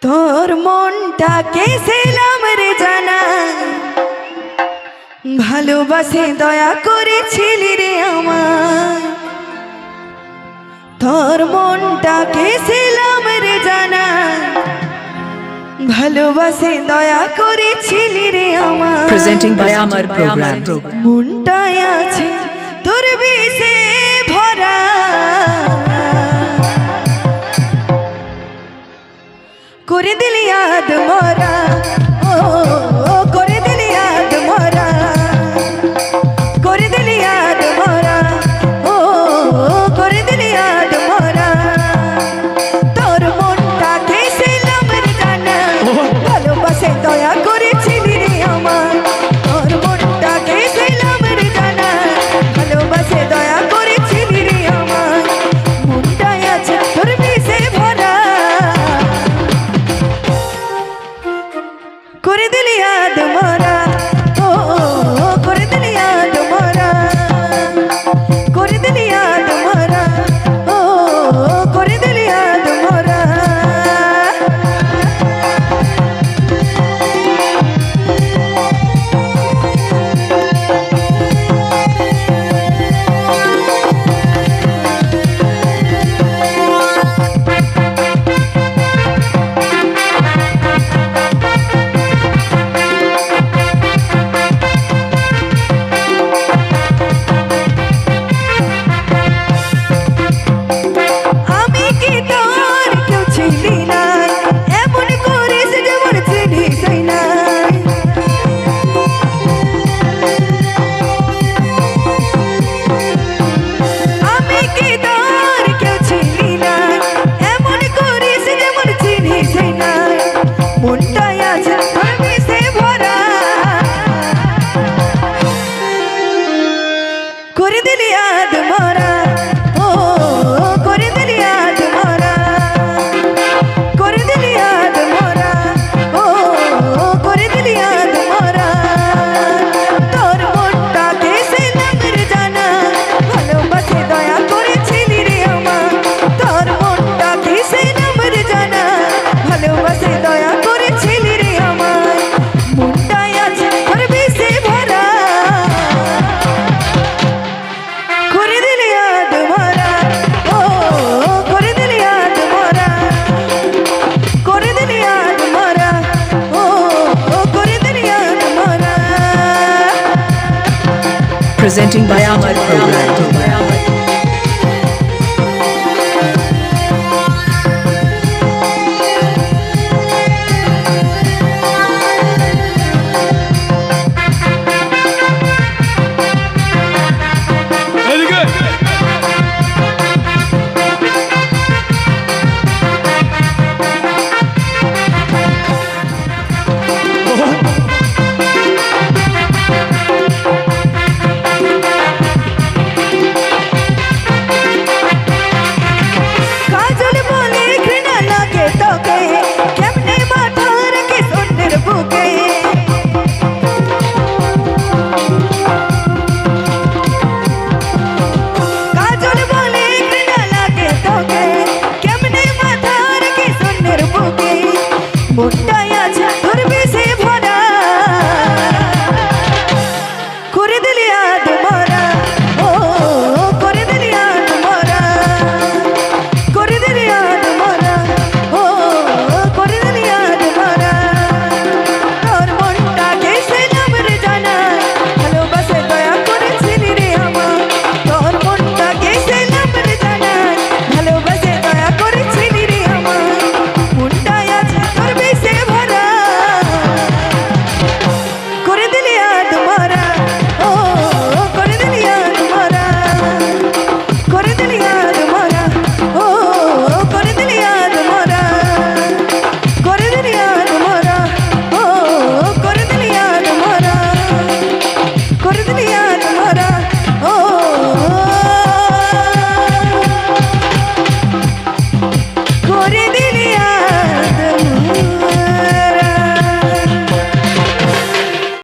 তোর মনটাকে ছিলাম রে জানা, ভালোবাসে দয়া করেছিলি রে আমার। তোর মনটাকে ছিলাম রে জানা, ভালোবাসে দয়া করেছিলি রে আমার। Presenting by Amar program. মনটায় আছে তোর বিষে ভরা, করে দিলি याद मोरा, ओ করে দিলি याद मोरा, করে দিলি याद मोरा, ओ করে দিলি याद मोरा। তোর মনটাকে ছিলাম রে জানা, ভালোবাসে দয়া করেছিলি রে আমার। তোর মনটাকে ছিলাম রে জানা, ভালোবাসে দয়া করেছিলি রে আমার। মনটায় আছে তোর বিষে ভরা, করে দিলি याद मोरा, ओ করে দিলি याद मोरा, করে দিলি याद मोरा, ओ করে দিলি याद मोरा। আমি কি তোর কেউ ছিলি না, এমন করিস যেমন চিনিস না। আমি কি তোর কেউ ছিলি না, এমন করিস যেমন চিনিস না। মনটায় আছে তোর বিষে ভরা, করে দিলি याद मोरा, ओ করে দিলি याद मोरा, করে দিলি याद मोरा, ओ করে দিলি याद मोरा। তোর মনটাকে ছিলাম রে জানা, ভালোবাসে দয়া করেছিলি রে আমার। তোর মনটাকে ছিলাম রে জানা, ভালোবাসে দয়া করেছিলি রে আমার। মনটায় আছে তোর বিষে ভরা, করে দিলি याद मोरा, ओ করে দিলি याद मोरा, করে দিলি याद मोरा, ओ করে দিলি याद मोरा। Presenting by